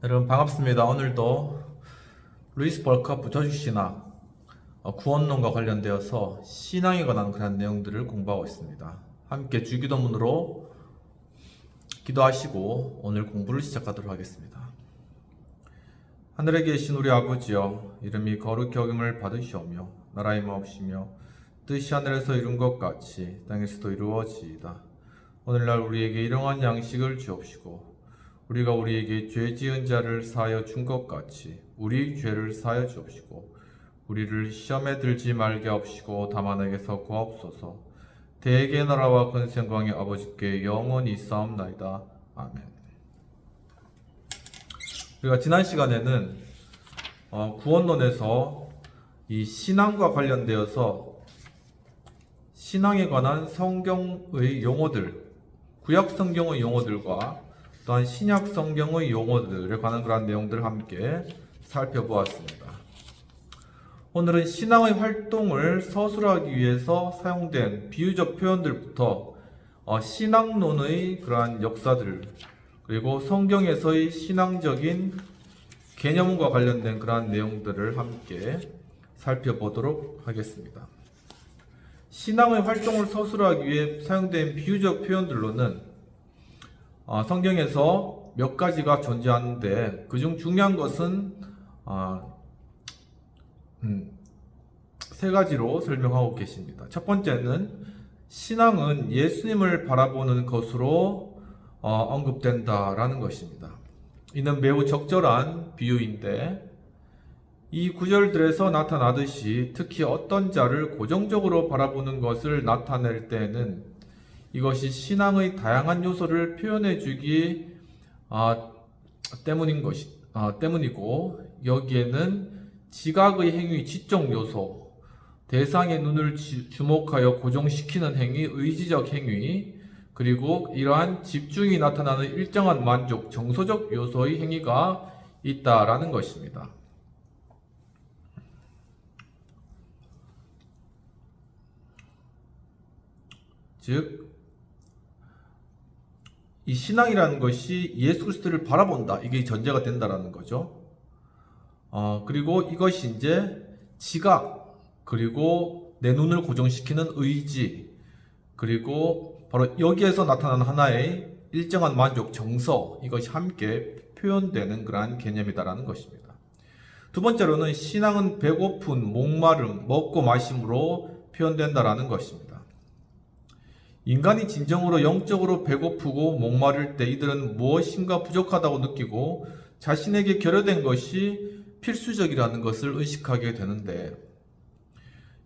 여러분 반갑습니다. 오늘도 루이스 벌커 부처식 신학 구원론과 관련되어서 신앙에 관한 그런 내용들을 공부하고 있습니다. 함께 주기도문으로 기도하시고 오늘 공부를 시작하도록 하겠습니다. 하늘에 계신 우리 아버지여, 이름이 거룩히 여김을 받으시오며 나라의 마옵시며 뜻이 하늘에서 이룬 것 같이 땅에서도 이루어지이다. 오늘날 우리에게 일용할 양식을 주옵시고 우리가 우리에게 죄 지은 자를 사하여 준 것 같이 우리 죄를 사하여 주옵시고 우리를 시험에 들지 말게 하옵시고 다만 에게서 구하옵소서. 대개 나라와 권세광의 아버지께 영원히 있사옵나이다. 아멘. 우리가 지난 시간에는 구원론에서 이 신앙과 관련되어서 신앙에 관한 성경의 용어들, 구약 성경의 용어들과 또한 신약 성경의 용어들에 관한 그런 내용들을 함께 살펴보았습니다. 오늘은 신앙의 활동을 서술하기 위해서 사용된 비유적 표현들부터 신앙론의 그러한 역사들, 그리고 성경에서의 신앙적인 개념과 관련된 그러한 내용들을 함께 살펴보도록 하겠습니다. 신앙의 활동을 서술하기 위해 사용된 비유적 표현들로는 성경에서 몇 가지가 존재하는데 그중 중요한 것은 세 가지로 설명하고 계십니다. 첫 번째는 신앙은 예수님을 바라보는 것으로 언급된다라는 것입니다. 이는 매우 적절한 비유인데 이 구절들에서 나타나듯이 특히 어떤 자를 고정적으로 바라보는 것을 나타낼 때에는 이것이 신앙의 다양한 요소를 표현해 주기 때문이고, 여기에는 지각의 행위, 지적 요소, 대상의 눈을 주목하여 고정시키는 행위, 의지적 행위, 그리고 이러한 집중이 나타나는 일정한 만족, 정서적 요소의 행위가 있다라는 것입니다. 즉, 이 신앙이라는 것이 예수 그리스도를 바라본다, 이게 전제가 된다라는 거죠. 그리고 이것이 이제 지각, 그리고 내 눈을 고정시키는 의지, 그리고 바로 여기에서 나타나는 하나의 일정한 만족, 정서, 이것이 함께 표현되는 그러한 개념이다라는 것입니다. 두 번째로는 신앙은 배고픈, 목마름, 먹고 마심으로 표현된다라는 것입니다. 인간이 진정으로 영적으로 배고프고 목마를 때 이들은 무엇인가 부족하다고 느끼고 자신에게 결여된 것이 필수적이라는 것을 의식하게 되는데,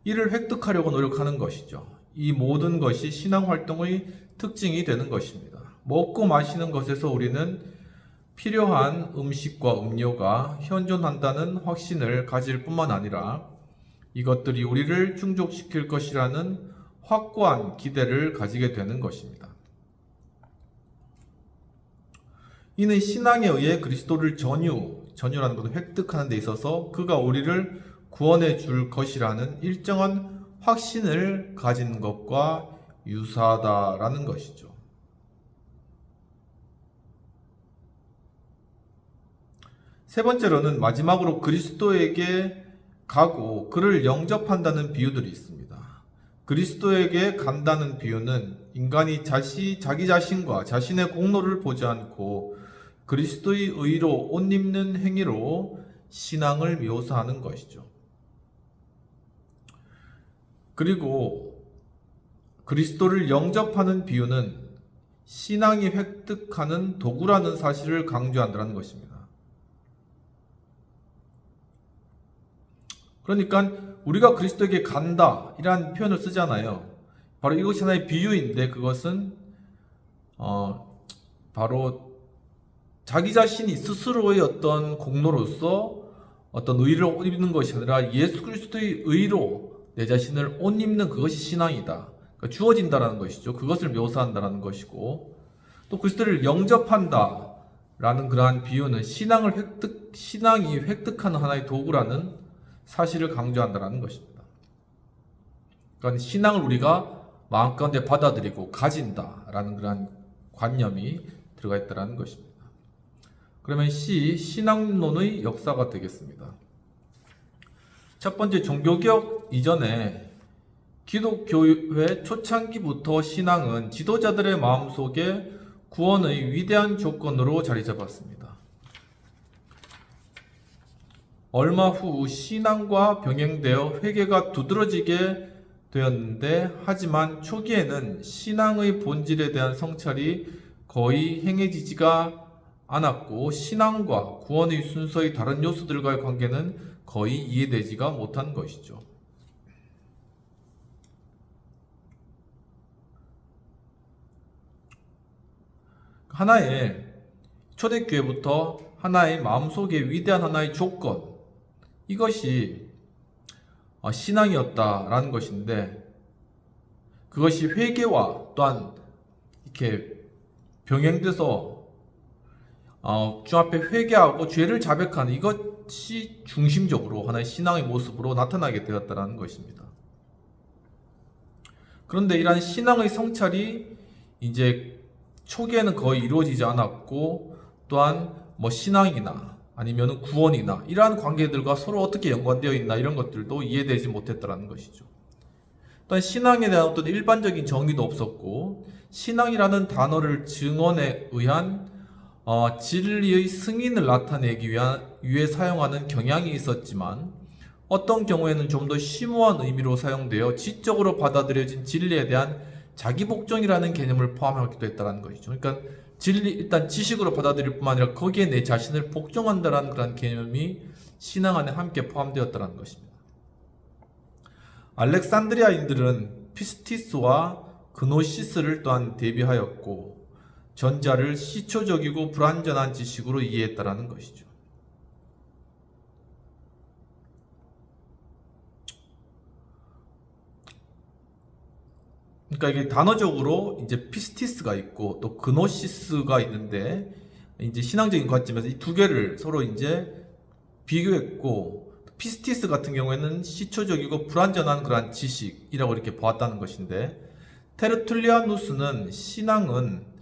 이를 획득하려고 노력하는 것이죠. 이 모든 것이 신앙활동의 특징이 되는 것입니다. 먹고 마시는 것에서 우리는 필요한 음식과 음료가 현존한다는 확신을 가질 뿐만 아니라 이것들이 우리를 충족시킬 것이라는 확고한 기대를 가지게 되는 것입니다. 이는 신앙에 의해 그리스도를 전유라는 것을 획득하는 데 있어서 그가 우리를 구원해 줄 것이라는 일정한 확신을 가진 것과 유사하다라는 것이죠. 세 번째로는 마지막으로 그리스도에게 가고 그를 영접한다는 비유들이 있습니다. 그리스도에게 간다는 비유는 인간이 자기 자신과 자신의 공로를 보지 않고 그리스도의 의로 옷 입는 행위로 신앙을 묘사하는 것이죠. 그리고 그리스도를 영접하는 비유는 신앙이 획득하는 도구라는 사실을 강조한다는 것입니다. 그러니까 우리가 그리스도에게 간다 이라는 표현을 쓰잖아요. 바로 이것이 하나의 비유인데, 그것은 바로 자기 자신이 스스로의 어떤 공로로서 어떤 의를 옷 입는 것이 아니라 예수 그리스도의 의로 내 자신을 옷 입는 그것이 신앙이다. 그러니까 주어진다라는 것이죠. 그것을 묘사한다라는 것이고, 또 그리스도를 영접한다라는 그러한 비유는 신앙이 획득하는 하나의 도구라는 사실을 강조한다는 것입니다. 그러니까 신앙을 우리가 마음 가운데 받아들이고 가진다라는 그런 관념이 들어가 있다는 것입니다. 그러면 C. 신앙론의 역사가 되겠습니다. 첫 번째, 종교개혁 이전에 기독교회 초창기부터 신앙은 지도자들의 마음속에 구원의 위대한 조건으로 자리 잡았습니다. 얼마 후 신앙과 병행되어 회개가 두드러지게 되었는데, 하지만 초기에는 신앙의 본질에 대한 성찰이 거의 행해지지가 않았고 신앙과 구원의 순서의 다른 요소들과의 관계는 거의 이해되지가 못한 것이죠. 하나의 초대교회부터 하나의 마음속에 위대한 하나의 조건, 이것이 신앙이었다라는 것인데, 그것이 회개와 또한 이렇게 병행돼서 주 앞에 회개하고 죄를 자백하는 이것이 중심적으로 하나의 신앙의 모습으로 나타나게 되었다는 것입니다. 그런데 이러한 신앙의 성찰이 이제 초기에는 거의 이루어지지 않았고, 또한 신앙이나 아니면 구원이나 이러한 관계들과 서로 어떻게 연관되어 있나 이런 것들도 이해되지 못했다는 것이죠. 또한 신앙에 대한 어떤 일반적인 정의도 없었고, 신앙이라는 단어를 증언에 의한 진리의 승인을 나타내기 위해 사용하는 경향이 있었지만, 어떤 경우에는 좀 더 심오한 의미로 사용되어 지적으로 받아들여진 진리에 대한 자기복종이라는 개념을 포함하기도 했다는 것이죠. 그러니까 진리, 일단 지식으로 받아들일 뿐만 아니라 거기에 내 자신을 복종한다는 그런 개념이 신앙 안에 함께 포함되었다는 것입니다. 알렉산드리아인들은 피스티스와 그노시스를 또한 대비하였고, 전자를 시초적이고 불완전한 지식으로 이해했다라는 것이죠. 그러니까 이게 단어적으로 이제 피스티스가 있고 또 그노시스가 있는데, 이제 신앙적인 관점에서 이 두 개를 서로 이제 비교했고, 피스티스 같은 경우에는 시초적이고 불완전한 그러한 지식이라고 이렇게 보았다는 것인데, 테르툴리아누스는 신앙은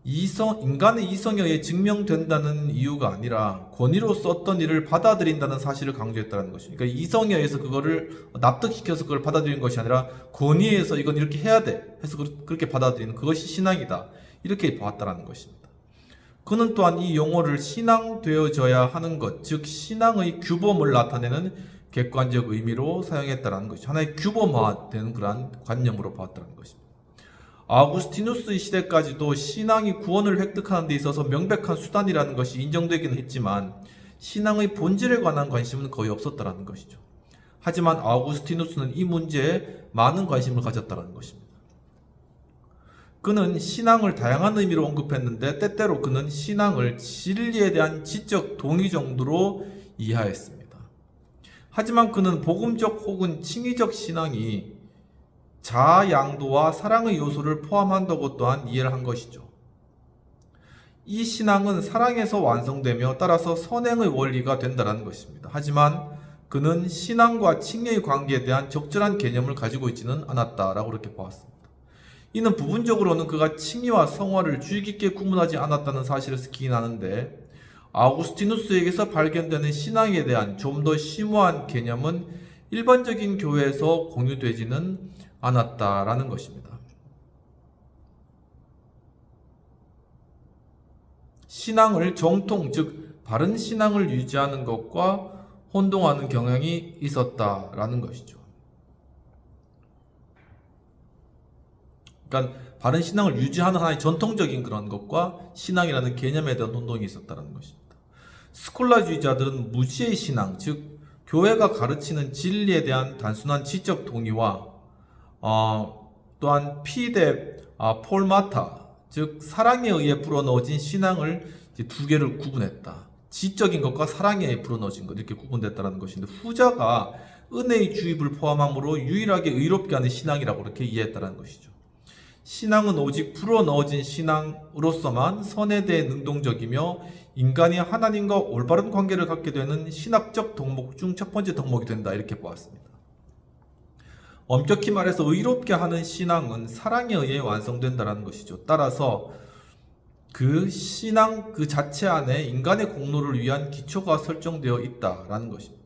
인간의 이성에 의해 증명된다는 이유가 아니라 권위로서 어떤 일을 받아들인다는 사실을 강조했다는 것입니다. 그러니까 이성에 의해서 그거를 납득시켜서 그걸 받아들이는 것이 아니라 권위에 의해서 이건 이렇게 해야 돼 해서 그렇게 받아들이는 그것이 신앙이다, 이렇게 보았다는 것입니다. 그는 또한 이 용어를 신앙되어져야 하는 것, 즉 신앙의 규범을 나타내는 객관적 의미로 사용했다는 것이 하나의 규범화된 그러한 관념으로 보았다는 것입니다. 아우구스티누스의 시대까지도 신앙이 구원을 획득하는 데 있어서 명백한 수단이라는 것이 인정되기는 했지만, 신앙의 본질에 관한 관심은 거의 없었다는 것이죠. 하지만 아우구스티누스는 이 문제에 많은 관심을 가졌다는 것입니다. 그는 신앙을 다양한 의미로 언급했는데, 때때로 그는 신앙을 진리에 대한 지적 동의 정도로 이해했습니다. 하지만 그는 복음적 혹은 칭의적 신앙이 자아 양도와 사랑의 요소를 포함한다고 또한 이해를 한 것이죠. 이 신앙은 사랑에서 완성되며 따라서 선행의 원리가 된다는 것입니다. 하지만 그는 신앙과 칭의의 관계에 대한 적절한 개념을 가지고 있지는 않았다라고 그렇게 보았습니다. 이는 부분적으로는 그가 칭의와 성화를 주의 깊게 구분하지 않았다는 사실을 기인하는데, 아우구스티누스에게서 발견되는 신앙에 대한 좀 더 심오한 개념은 일반적인 교회에서 공유되지는 않았다라는 것입니다. 신앙을 정통, 즉 바른 신앙을 유지하는 것과 혼동하는 경향이 있었다라는 것이죠. 그러니까 바른 신앙을 유지하는 하나의 전통적인 그런 것과 신앙이라는 개념에 대한 혼동이 있었다는 것입니다. 스콜라주의자들은 무지의 신앙, 즉 교회가 가르치는 진리에 대한 단순한 지적 동의와 또한 피데 폴마타, 즉 사랑에 의해 불어넣어진 신앙을 이제 두 개를 구분했다. 지적인 것과 사랑에 의해 불어넣어진 것, 이렇게 구분됐다는 것인데, 후자가 은혜의 주입을 포함함으로 유일하게 의롭게 하는 신앙이라고 이렇게 이해했다는 것이죠. 신앙은 오직 불어넣어진 신앙으로서만 선에 대해 능동적이며 인간이 하나님과 올바른 관계를 갖게 되는 신학적 덕목 중 첫 번째 덕목이 된다, 이렇게 보았습니다. 엄격히 말해서 의롭게 하는 신앙은 사랑에 의해 완성된다는 것이죠. 따라서 그 신앙 그 자체 안에 인간의 공로를 위한 기초가 설정되어 있다라는 것입니다.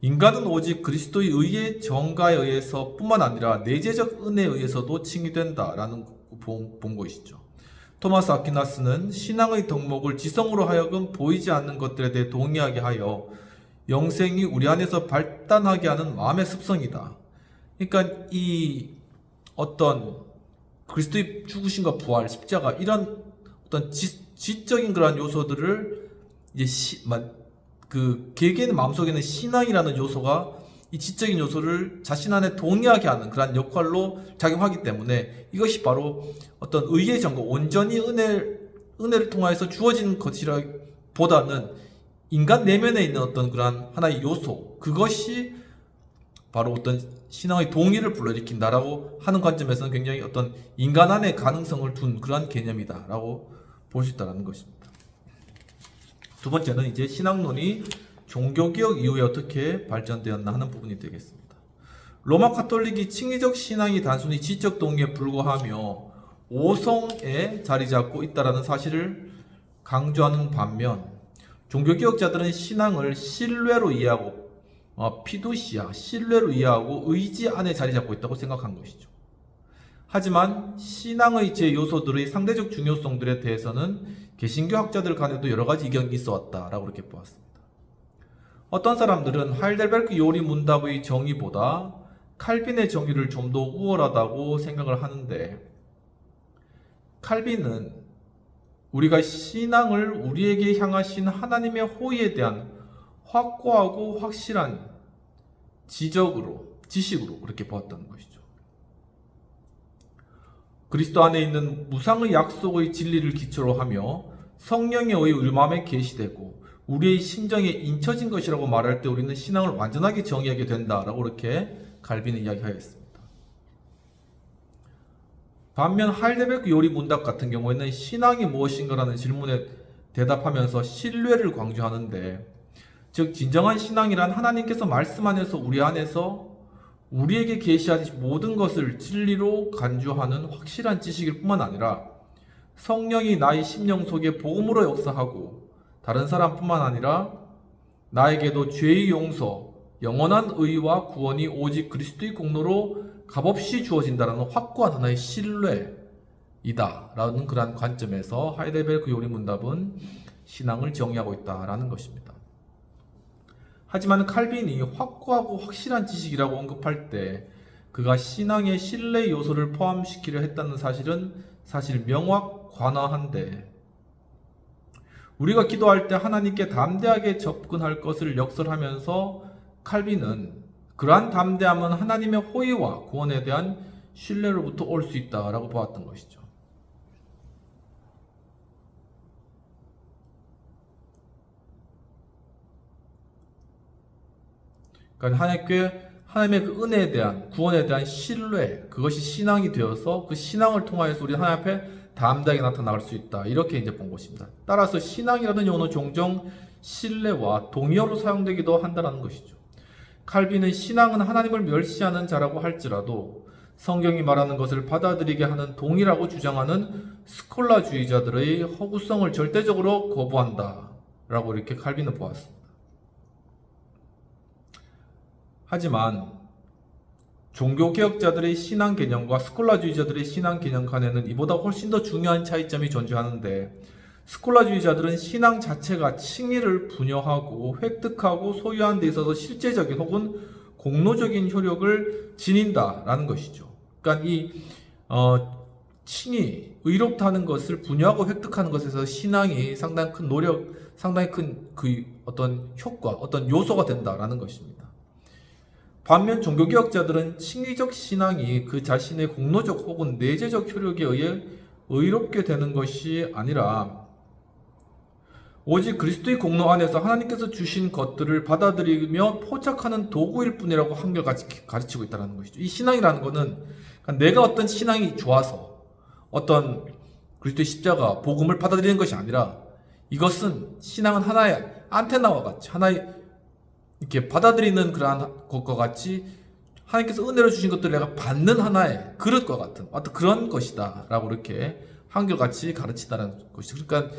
인간은 오직 그리스도의 의의 정가에 의해서 뿐만 아니라 내재적 은혜에 의해서도 칭의된다라는 본 것이죠. 토마스 아퀴나스는 신앙의 덕목을 지성으로 하여금 보이지 않는 것들에 대해 동의하게 하여 영생이 우리 안에서 발단하게 하는 마음의 습성이다. 그러니까 이 어떤 그리스도의 죽으심과 부활, 십자가 이런 어떤 지적인 그러한 요소들을 이제 그 개개인의 마음속에는 신앙이라는 요소가 이 지적인 요소를 자신 안에 동의하게 하는 그러한 역할로 작용하기 때문에 이것이 바로 어떤 의의 정거, 온전히 은혜를 통하여서 주어진 것이라 보다는 인간 내면에 있는 어떤 그러한 하나의 요소, 그것이 바로 어떤 신앙의 동의를 불러일으킨다라고 하는 관점에서는 굉장히 어떤 인간 안에 가능성을 둔 그러한 개념이다라고 볼 수 있다는 것입니다. 두 번째는 이제 신앙론이 종교개혁 이후에 어떻게 발전되었나 하는 부분이 되겠습니다. 로마 카톨릭이 칭의적 신앙이 단순히 지적 동의에 불과하며 오성에 자리 잡고 있다는 사실을 강조하는 반면 종교개혁자들은 신앙을 신뢰로 이해하고 피두시아, 신뢰로 이해하고 의지 안에 자리 잡고 있다고 생각한 것이죠. 하지만 신앙의 제 요소들의 상대적 중요성들에 대해서는 개신교 학자들 간에도 여러 가지 의견이 있어 왔다라고 이렇게 보았습니다. 어떤 사람들은 하이델베르크 요리 문답의 정의보다 칼빈의 정의를 좀 더 우월하다고 생각을 하는데, 칼빈은 우리가 신앙을 우리에게 향하신 하나님의 호의에 대한 확고하고 확실한 지식으로 그렇게 보았다는 것이죠. 그리스도 안에 있는 무상의 약속의 진리를 기초로 하며 성령의 의의 우리 마음에 계시되고 우리의 심정에 인쳐진 것이라고 말할 때 우리는 신앙을 완전하게 정의하게 된다라고 이렇게 칼빈은 이야기하였습니다. 반면 하이델베르크 요리 문답 같은 경우에는 신앙이 무엇인가라는 질문에 대답하면서 신뢰를 강조하는데, 즉 진정한 신앙이란 하나님께서 말씀 안에서 우리 안에서 우리에게 계시하신 모든 것을 진리로 간주하는 확실한 지식일 뿐만 아니라 성령이 나의 심령 속에 복음으로 역사하고 다른 사람뿐만 아니라 나에게도 죄의 용서, 영원한 의와 구원이 오직 그리스도의 공로로 값없이 주어진다는 확고한 하나의 신뢰이다라는 그러한 관점에서 하이델베르크 요리 문답은 신앙을 정의하고 있다라는 것입니다. 하지만 칼빈이 확고하고 확실한 지식이라고 언급할 때 그가 신앙의 신뢰 요소를 포함시키려 했다는 사실은 사실 명확관화한데, 우리가 기도할 때 하나님께 담대하게 접근할 것을 역설하면서 칼빈은 그러한 담대함은 하나님의 호의와 구원에 대한 신뢰로부터 올 수 있다라고 보았던 것이죠. 그러니까 하나님의 그 은혜에 대한, 구원에 대한 신뢰, 그것이 신앙이 되어서 그 신앙을 통하여서 우리 하나님 앞에 담대하게 나타날 수 있다, 이렇게 이제 본 것입니다. 따라서 신앙이라는 용어는 종종 신뢰와 동의어로 사용되기도 한다는 것이죠. 칼빈은 신앙은 하나님을 멸시하는 자라고 할지라도 성경이 말하는 것을 받아들이게 하는 동의라고 주장하는 스콜라주의자들의 허구성을 절대적으로 거부한다 라고 이렇게 칼빈은 보았습니다. 하지만 종교개혁자들의 신앙 개념과 스콜라주의자들의 신앙 개념 간에는 이보다 훨씬 더 중요한 차이점이 존재하는데, 스콜라주의자들은 신앙 자체가 칭의를 부여하고 획득하고 소유하는 데 있어서 실제적인 혹은 공로적인 효력을 지닌다라는 것이죠. 그러니까 이 칭의, 의롭다는 것을 분여하고 획득하는 것에서 신앙이 상당히 큰 노력, 상당히 큰 그 어떤 효과, 어떤 요소가 된다라는 것입니다. 반면 종교개혁자들은 칭의적 신앙이 그 자신의 공로적 혹은 내재적 효력에 의해 의롭게 되는 것이 아니라 오직 그리스도의 공로 안에서 하나님께서 주신 것들을 받아들이며 포착하는 도구일 뿐이라고 한결같이 가르치고 있다는 것이죠. 이 신앙이라는 것은 내가 어떤 신앙이 좋아서 어떤 그리스도의 십자가, 복음을 받아들이는 것이 아니라, 이것은 신앙은 하나의 안테나와 같이, 하나의 이렇게 받아들이는 그러한 것과 같이 하나님께서 은혜로 주신 것들을 내가 받는 하나의 그릇과 같은 어떤 그런 것이다 라고 이렇게 한결같이 가르친다는 것이죠. 그러니까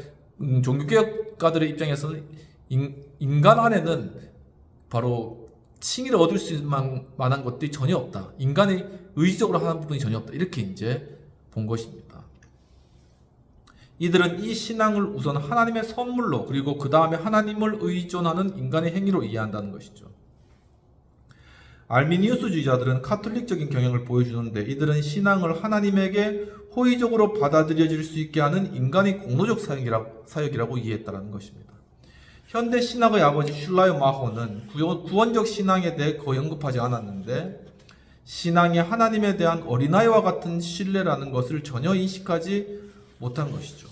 종교개혁가들의 입장에서는 인간 안에는 바로 칭의를 얻을 수 만한 것들이 전혀 없다. 인간의 의지적으로 하는 부분이 전혀 없다. 이렇게 이제 본 것입니다. 이들은 이 신앙을 우선 하나님의 선물로 그리고 그 다음에 하나님을 의존하는 인간의 행위로 이해한다는 것이죠. 알미니우스주의자들은 카톨릭적인 경향을 보여주는데 이들은 신앙을 하나님에게 호의적으로 받아들여질 수 있게 하는 인간의 공로적 사역이라고 이해했다는 것입니다. 현대 신학의 아버지 슐라이어 마호는 구원적 신앙에 대해 거의 언급하지 않았는데 신앙이 하나님에 대한 어린아이와 같은 신뢰라는 것을 전혀 인식하지 못한 것이죠.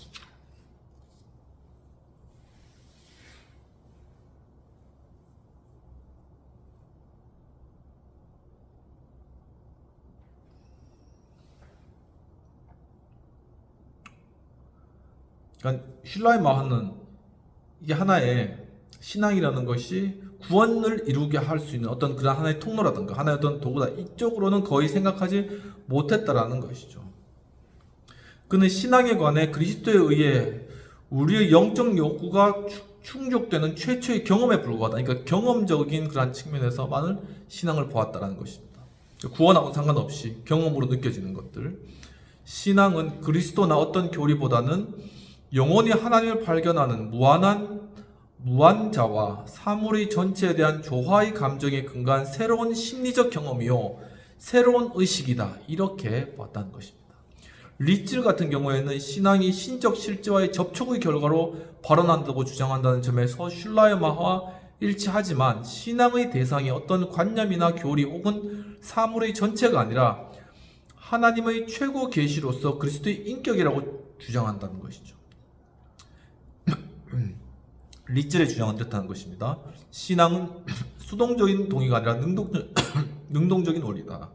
그러니까 슐라이 마하는 이게 하나의 신앙이라는 것이 구원을 이루게 할 수 있는 어떤 그런 하나의 통로라든가 하나의 어떤 도구다. 이쪽으로는 거의 생각하지 못했다라는 것이죠. 그는 신앙에 관해 그리스도에 의해 우리의 영적 욕구가 충족되는 최초의 경험에 불과하다. 그러니까 경험적인 그런 측면에서만을 신앙을 보았다라는 것입니다. 구원하고는 상관없이 경험으로 느껴지는 것들. 신앙은 그리스도나 어떤 교리보다는 영원히 하나님을 발견하는 무한자와 사물의 전체에 대한 조화의 감정에 근거한 새로운 심리적 경험이요 새로운 의식이다. 이렇게 봤다는 것입니다. 리츠 같은 경우에는 신앙이 신적 실제와의 접촉의 결과로 발현한다고 주장한다는 점에서 슐라이어 마하와 일치하지만 신앙의 대상이 어떤 관념이나 교리 혹은 사물의 전체가 아니라 하나님의 최고 계시로서 그리스도의 인격이라고 주장한다는 것이죠. 리츠의 주장은 이렇다는 것입니다. 신앙은 수동적인 동의가 아니라 능동적인 원리다.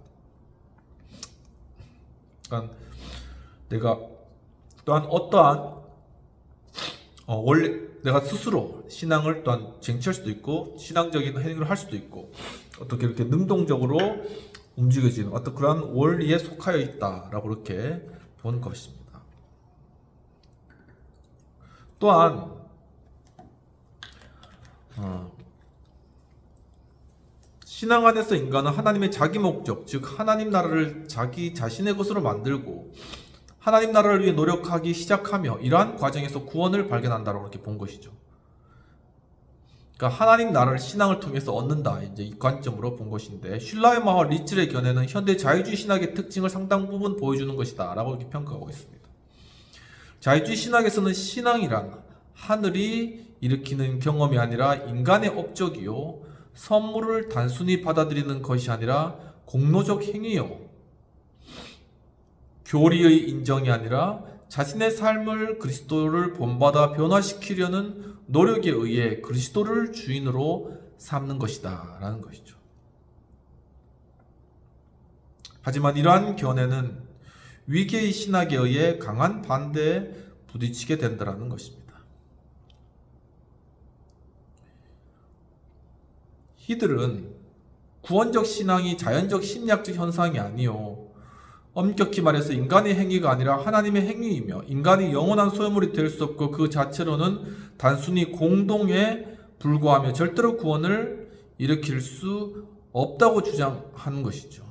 그러니까 내가 또한 어떠한 원래 내가 스스로 신앙을 또한 쟁취할 수도 있고 신앙적인 행위를 할 수도 있고 어떻게 이렇게 능동적으로 움직여지는 어떤 그런 원리에 속하여 있다라고 이렇게 본 것입니다. 또한 신앙 안에서 인간은 하나님의 자기 목적, 즉 하나님 나라를 자기 자신의 것으로 만들고 하나님 나라를 위해 노력하기 시작하며 이러한 과정에서 구원을 발견한다라고 이렇게 본 것이죠. 그러니까 하나님 나라를 신앙을 통해서 얻는다, 이제 이 관점으로 본 것인데 슐라이어 마하 리츠의 견해는 현대 자유주의 신학의 특징을 상당 부분 보여주는 것이다라고 이렇게 평가하고 있습니다. 자유주의 신학에서는 신앙이란 하늘이 일으키는 경험이 아니라 인간의 업적이요 선물을 단순히 받아들이는 것이 아니라 공로적 행위요 교리의 인정이 아니라 자신의 삶을 그리스도를 본받아 변화시키려는 노력에 의해 그리스도를 주인으로 삼는 것이다 라는 것이죠. 하지만 이러한 견해는 위계의 신학에 의해 강한 반대에 부딪히게 된다는 것입니다. 이들은 구원적 신앙이 자연적 심리학적 현상이 아니요 엄격히 말해서 인간의 행위가 아니라 하나님의 행위이며 인간이 영원한 소유물이 될 수 없고 그 자체로는 단순히 공동에 불과하며 절대로 구원을 일으킬 수 없다고 주장하는 것이죠.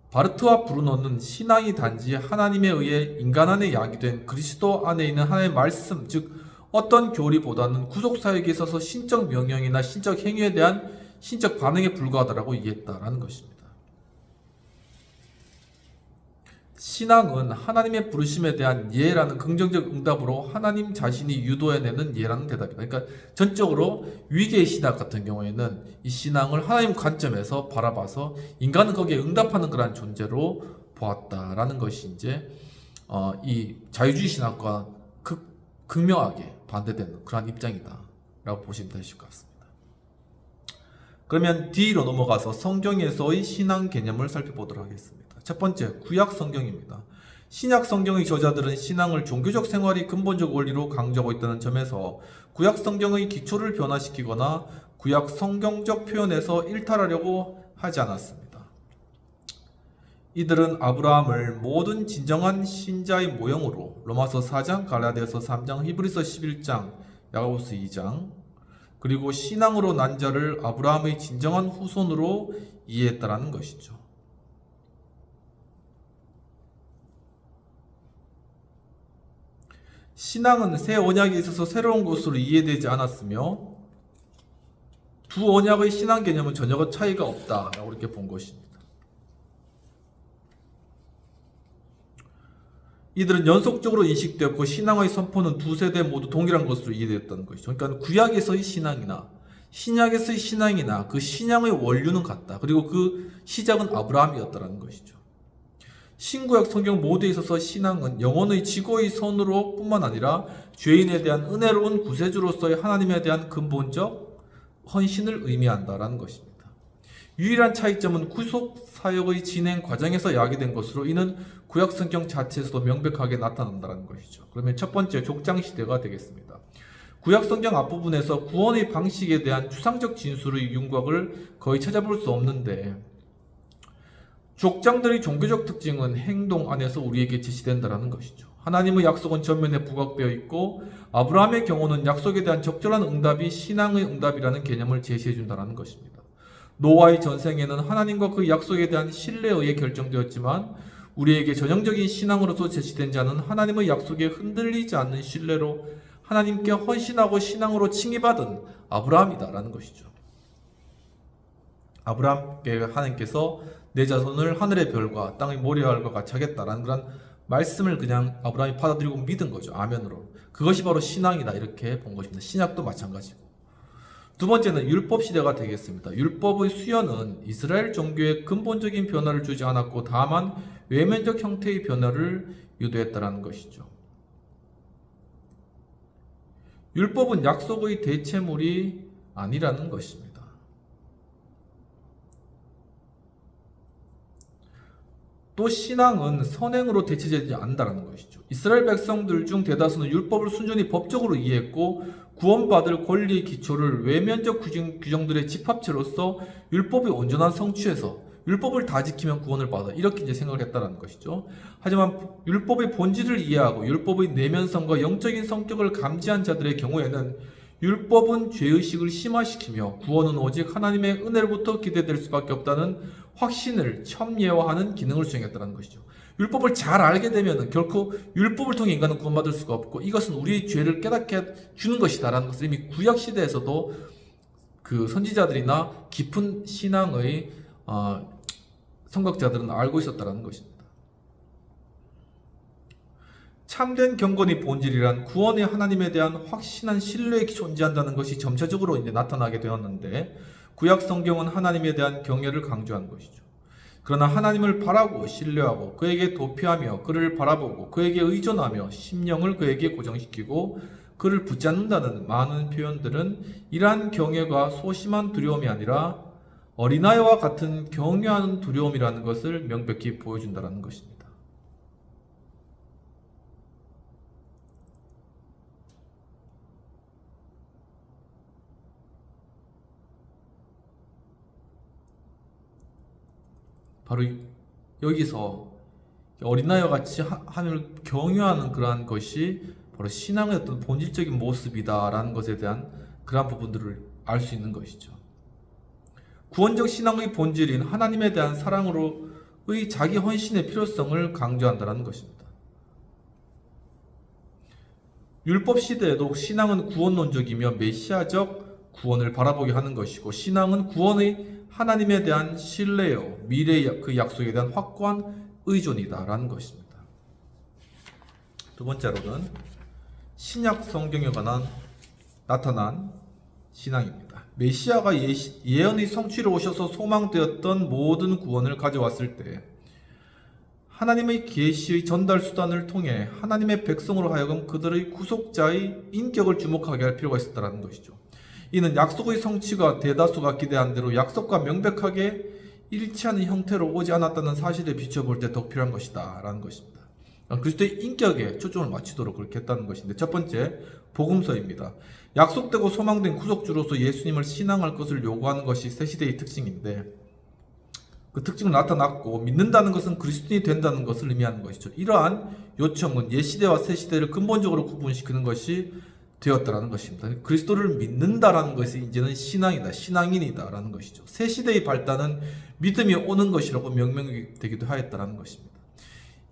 바르트와 브루노는 신앙이 단지 하나님에 의해 인간 안에 야기된 그리스도 안에 있는 하나님의 말씀, 즉 어떤 교리보다는 구속사역에 있어서 신적 명령이나 신적 행위에 대한 신적 반응에 불과하다라고 이해했다라는 것입니다. 신앙은 하나님의 부르심에 대한 예라는 긍정적 응답으로 하나님 자신이 유도해내는 예라는 대답이다. 그러니까 전적으로 위계의 신학 같은 경우에는 이 신앙을 하나님 관점에서 바라봐서 인간은 거기에 응답하는 그러한 존재로 보았다라는 것이 이제 이 자유주의 신학과 극명하게 반대되는 그러한 입장이다라고 보시면 되실 것 같습니다. 그러면 D로 넘어가서 성경에서의 신앙 개념을 살펴보도록 하겠습니다. 첫 번째, 구약 성경입니다. 신약 성경의 저자들은 신앙을 종교적 생활의 근본적 원리로 강조하고 있다는 점에서 구약 성경의 기초를 변화시키거나 구약 성경적 표현에서 일탈하려고 하지 않았습니다. 이들은 아브라함을 모든 진정한 신자의 모형으로 로마서 4장, 갈라디아서 3장, 히브리서 11장, 야고보서 2장, 그리고 신앙으로 난 자를 아브라함의 진정한 후손으로 이해했다라는 것이죠. 신앙은 새 언약에 있어서 새로운 것으로 이해되지 않았으며 두 언약의 신앙 개념은 전혀 차이가 없다라고 이렇게 본 것입니다. 이들은 연속적으로 인식되었고 신앙의 선포는 두 세대 모두 동일한 것으로 이해됐다는 것이죠. 그러니까 구약에서의 신앙이나 신약에서의 신앙이나 그 신앙의 원류는 같다. 그리고 그 시작은 아브라함이었다는 것이죠. 신구약 성경 모두에 있어서 신앙은 영혼의 지고의 선으로 뿐만 아니라 죄인에 대한 은혜로운 구세주로서의 하나님에 대한 근본적 헌신을 의미한다라는 것입니다. 유일한 차이점은 구속 사역의 진행 과정에서 야기된 것으로 이는 구약 성경 자체에서도 명백하게 나타난다는 것이죠. 그러면 첫 번째 족장 시대가 되겠습니다. 구약 성경 앞부분에서 구원의 방식에 대한 추상적 진술의 윤곽을 거의 찾아볼 수 없는데 족장들의 종교적 특징은 행동 안에서 우리에게 제시된다는 것이죠. 하나님의 약속은 전면에 부각되어 있고 아브라함의 경우는 약속에 대한 적절한 응답이 신앙의 응답이라는 개념을 제시해 준다는 것입니다. 노아의 전생에는 하나님과 그 약속에 대한 신뢰에 의해 결정되었지만 우리에게 전형적인 신앙으로서 제시된 자는 하나님의 약속에 흔들리지 않는 신뢰로 하나님께 헌신하고 신앙으로 칭의받은 아브라함이다라는 것이죠. 아브라함께 하나님께서 내 자손을 하늘의 별과 땅의 모래알과 같이 하겠다라는 그런 말씀을 그냥 아브라함이 받아들이고 믿은 거죠. 아멘으로. 그것이 바로 신앙이다 이렇게 본 것입니다. 신약도 마찬가지고. 두 번째는 율법 시대가 되겠습니다. 율법의 수연은 이스라엘 종교에 근본적인 변화를 주지 않았고 다만 외면적 형태의 변화를 유도했다는 것이죠. 율법은 약속의 대체물이 아니라는 것입니다. 또 신앙은 선행으로 대체되지 않는다는 것이죠. 이스라엘 백성들 중 대다수는 율법을 순전히 법적으로 이해했고 구원받을 권리의 기초를 외면적 규정들의 집합체로서 율법의 온전한 성취에서 율법을 다 지키면 구원을 받아 이렇게 이제 생각을 했다는 것이죠. 하지만 율법의 본질을 이해하고 율법의 내면성과 영적인 성격을 감지한 자들의 경우에는 율법은 죄의식을 심화시키며 구원은 오직 하나님의 은혜로부터 기대될 수밖에 없다는 확신을 첨예화하는 기능을 수행했다는 것이죠. 율법을 잘 알게 되면 결코 율법을 통해 인간은 구원받을 수가 없고 이것은 우리의 죄를 깨닫게 주는 것이다라는 것을 이미 구약 시대에서도 그 선지자들이나 깊은 신앙의 성각자들은 알고 있었다는 것입니다. 참된 경건의 본질이란 구원의 하나님에 대한 확신한 신뢰에 존재한다는 것이 점차적으로 이제 나타나게 되었는데 구약 성경은 하나님에 대한 경외를 강조한 것이죠. 그러나 하나님을 바라고 신뢰하고 그에게 도피하며 그를 바라보고 그에게 의존하며 심령을 그에게 고정시키고 그를 붙잡는다는 많은 표현들은 이러한 경외가 소심한 두려움이 아니라 어린아이와 같은 경외하는 두려움이라는 것을 명백히 보여준다는 것입니다. 바로 여기서 어린아이와 같이 하나님을 경외하는 그러한 것이 바로 신앙의 어떤 본질적인 모습이다라는 것에 대한 그러한 부분들을 알 수 있는 것이죠. 구원적 신앙의 본질인 하나님에 대한 사랑으로의 자기 헌신의 필요성을 강조한다는 것입니다. 율법 시대에도 신앙은 구원론적이며 메시아적 구원을 바라보게 하는 것이고 신앙은 구원의 하나님에 대한 신뢰요, 미래의 그 약속에 대한 확고한 의존이다라는 것입니다. 두 번째로는 신약 성경에 관한 나타난 신앙입니다. 메시아가 예언의 성취로 오셔서 소망되었던 모든 구원을 가져왔을 때 하나님의 계시의 전달 수단을 통해 하나님의 백성으로 하여금 그들의 구속자의 인격을 주목하게 할 필요가 있었다는 것이죠. 이는 약속의 성취가 대다수가 기대한 대로 약속과 명백하게 일치하는 형태로 오지 않았다는 사실에 비춰볼 때 더 필요한 것이다 라는 것입니다. 그리스도의 인격에 초점을 맞추도록 그렇게 했다는 것인데 첫 번째 복음서입니다. 약속되고 소망된 구속주로서 예수님을 신앙할 것을 요구하는 것이 새 시대의 특징인데 그 특징을 나타났고, 믿는다는 것은 그리스도인이 된다는 것을 의미하는 것이죠. 이러한 요청은 옛시대와 새시대를 근본적으로 구분시키는 것이 되었다라는 것입니다. 그리스도를 믿는다라는 것이 이제는 신앙이다, 신앙인이다라는 것이죠. 새시대의 발단은 믿음이 오는 것이라고 명명이 되기도 하였다라는 것입니다.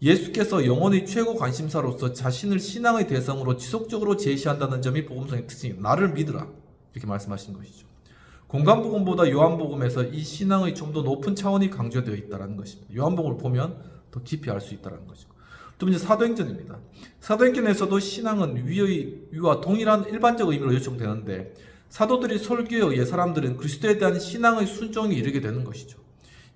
예수께서 영혼의 최고 관심사로서 자신을 신앙의 대상으로 지속적으로 제시한다는 점이 복음성의 특징입니다. 나를 믿으라, 이렇게 말씀하신 것이죠. 공간복음보다 요한복음에서 이 신앙의 좀 더 높은 차원이 강조되어 있다는 것입니다. 요한복음을 보면 더 깊이 알 수 있다는 것이고. 두 번째, 사도행전입니다. 사도행전에서도 신앙은 위와 동일한 일반적 의미로 요청되는데, 사도들이 설교에 의해 사람들은 그리스도에 대한 신앙의 순종에 이르게 되는 것이죠.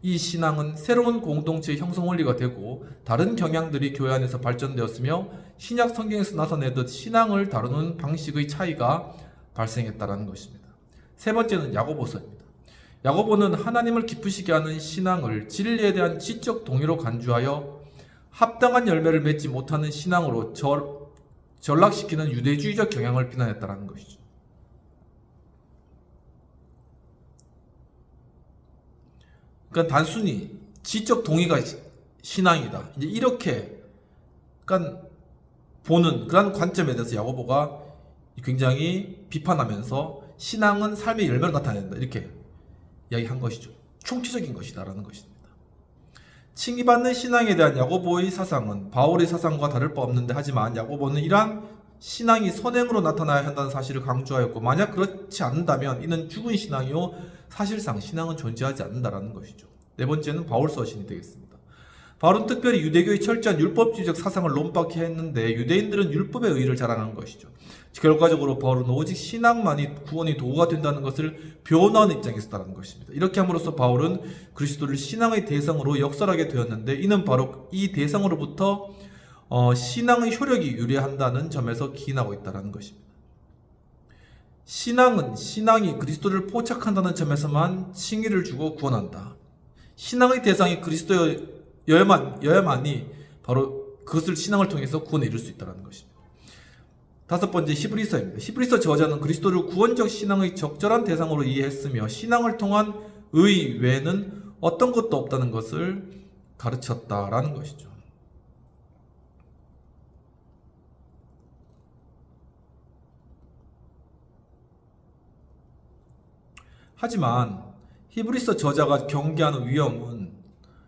이 신앙은 새로운 공동체의 형성 원리가 되고 다른 경향들이 교회 안에서 발전되었으며 신약 성경에서 나타내듯 신앙을 다루는 방식의 차이가 발생했다는 것입니다. 세 번째는 야고보서입니다. 야고보는 하나님을 기쁘시게 하는 신앙을 진리에 대한 지적 동의로 간주하여 합당한 열매를 맺지 못하는 신앙으로 전락시키는 유대주의적 경향을 비난했다는 것이죠. 그러니까 단순히 지적 동의가 신앙이다, 이제 이렇게 그러니까 보는 그런 관점에 대해서 야고보가 굉장히 비판하면서 신앙은 삶의 열매로 나타낸다, 이렇게 이야기한 것이죠. 총체적인 것이다라는 것입니다. 칭의받는 신앙에 대한 야고보의 사상은 바울의 사상과 다를 바 없는데, 하지만 야고보는 이러한 신앙이 선행으로 나타나야 한다는 사실을 강조하였고, 만약 그렇지 않는다면 이는 죽은 신앙이요 사실상 신앙은 존재하지 않는다라는 것이죠. 네 번째는 바울 서신이 되겠습니다. 바울은 특별히 유대교의 철저한 율법주의적 사상을 논박해 했는데, 유대인들은 율법의 의의를 자랑한 것이죠. 결과적으로 바울은 오직 신앙만이 구원의 도구가 된다는 것을 변호하는 입장에 있었다는 것입니다. 이렇게 함으로써 바울은 그리스도를 신앙의 대상으로 역설하게 되었는데, 이는 바로 이 대상으로부터 신앙의 효력이 유래한다는 점에서 기인하고 있다는 것입니다. 신앙이 그리스도를 포착한다는 점에서만 칭의를 주고 구원한다. 신앙의 대상이 그리스도여야만이 바로 그것을 신앙을 통해서 구원에 이룰 수 있다는 것입니다. 다섯 번째, 히브리서입니다. 히브리서 저자는 그리스도를 구원적 신앙의 적절한 대상으로 이해했으며 신앙을 통한 의 외에는 어떤 것도 없다는 것을 가르쳤다라는 것이죠. 하지만 히브리서 저자가 경계하는 위험은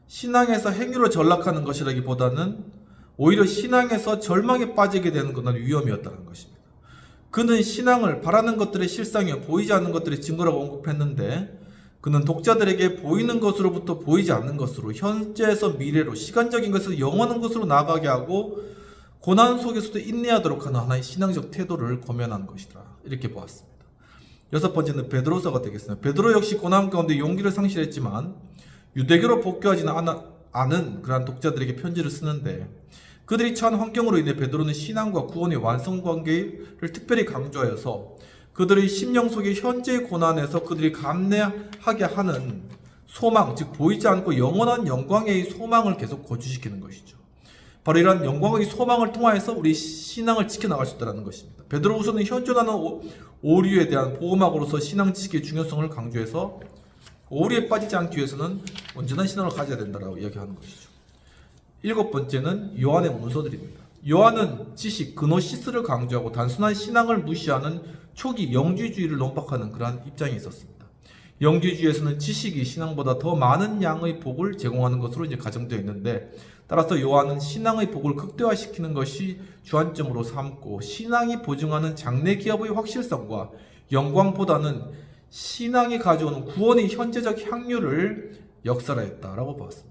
신앙에서 행위로 전락하는 것이라기보다는 오히려 신앙에서 절망에 빠지게 되는 그런 위험이었다는 것입니다. 그는 신앙을 바라는 것들의 실상이요 보이지 않는 것들의 증거라고 언급했는데, 그는 독자들에게 보이는 것으로부터 보이지 않는 것으로, 현재에서 미래로, 시간적인 것에서 영원한 것으로 나아가게 하고 고난 속에서도 인내하도록 하는 하나의 신앙적 태도를 고면한 것이다, 이렇게 보았습니다. 여섯 번째는 베드로서가 되겠습니다. 베드로 역시 고난 가운데 용기를 상실했지만 유대교로 복귀하지는 않은 그러한 독자들에게 편지를 쓰는데, 그들이 처한 환경으로 인해 베드로는 신앙과 구원의 완성관계를 특별히 강조하여서 그들의 심령 속의 현재의 고난에서 그들이 감내하게 하는 소망, 즉 보이지 않고 영원한 영광의 소망을 계속 고취시키는 것이죠. 바로 이러한 영광의 소망을 통하여서 우리 신앙을 지켜나갈 수 있다는 것입니다. 베드로후서는 현존하는 오류에 대한 보호막으로서 신앙 지식의 중요성을 강조해서 오류에 빠지지 않기 위해서는 온전한 신앙을 가져야 된다고 이야기하는 것이죠. 일곱 번째는 요한의 문서들입니다. 요한은 지식, 그노시스를 강조하고 단순한 신앙을 무시하는 초기 영지주의를 논박하는 그러한 입장이 있었습니다. 영지주의에서는 지식이 신앙보다 더 많은 양의 복을 제공하는 것으로 이제 가정되어 있는데, 따라서 요한은 신앙의 복을 극대화시키는 것이 주안점으로 삼고 신앙이 보증하는 장래 기업의 확실성과 영광보다는 신앙이 가져오는 구원의 현재적 향유를 역설하였다라고 보았습니다.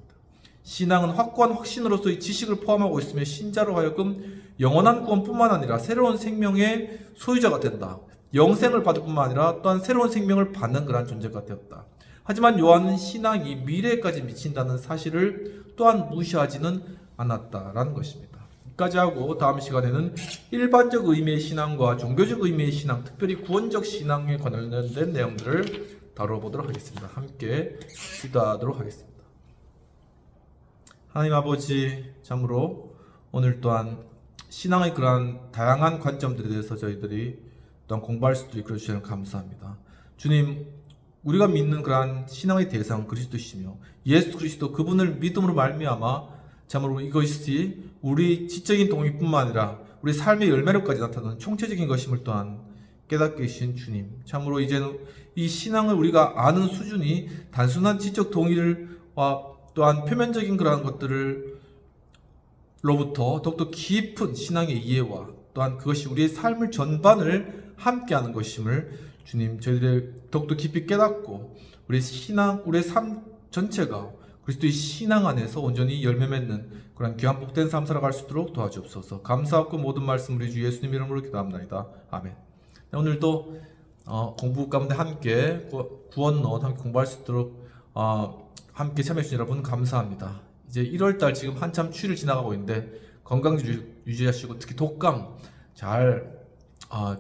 신앙은 확고한 확신으로서의 지식을 포함하고 있으며 신자로 하여금 영원한 구원뿐만 아니라 새로운 생명의 소유자가 된다. 영생을 받을 뿐만 아니라 또한 새로운 생명을 받는 그러한 존재가 되었다. 하지만 요한은 신앙이 미래에까지 미친다는 사실을 또한 무시하지는 않았다라는 것입니다. 여기까지 하고 다음 시간에는 일반적 의미의 신앙과 종교적 의미의 신앙, 특별히 구원적 신앙에 관련된 내용들을 다뤄보도록 하겠습니다. 함께 기도하도록 하겠습니다. 하나님 아버지, 참으로 오늘 또한 신앙의 그러한 다양한 관점들에 대해서 저희들이 또한 공부할 수도 있고 해주시면 감사합니다. 주님, 우리가 믿는 그러한 신앙의 대상 그리스도시며 예수 그리스도 그분을 믿음으로 말미암아 참으로 이것이 우리 지적인 동의뿐만 아니라 우리 삶의 열매로까지 나타나는 총체적인 것임을 또한 깨닫게 하신 주님, 참으로 이제는 이 신앙을 우리가 아는 수준이 단순한 지적 동의와 또한 표면적인 그러한 것들을 로부터 더욱더 깊은 신앙의 이해와 또한 그것이 우리의 삶을 전반을 함께하는 것임을 주님, 저희들의 더욱더 깊이 깨닫고 우리의 신앙, 우리의 삶 전체가 그리스도의 신앙 안에서 온전히 열매 맺는 그런 귀한 복된 삶 살아갈 수 있도록 도와주옵소서. 감사하고 모든 말씀 우리 주 예수님 이름으로 기도합나이다. 아멘. 오늘도 공부 가운데 함께 구원론 함께 공부할 수 있도록 함께 참여해주신 여러분 감사합니다. 이제 1월달 지금 한참 추위를 지나가고 있는데 건강 유지하시고 특히 독감 잘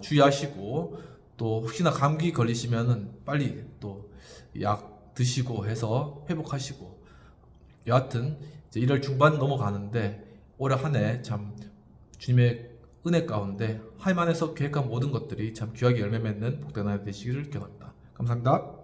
주의하시고 또 혹시나 감기 걸리시면은 빨리 또 약 드시고 해서 회복하시고, 여하튼 이제 1월 중반 넘어가는데 올해 한 해 참 주님의 은혜 가운데 하나님 안에서 계획한 모든 것들이 참 귀하게 열매 맺는 복된 한 해 되시기를 기원합니다. 감사합니다.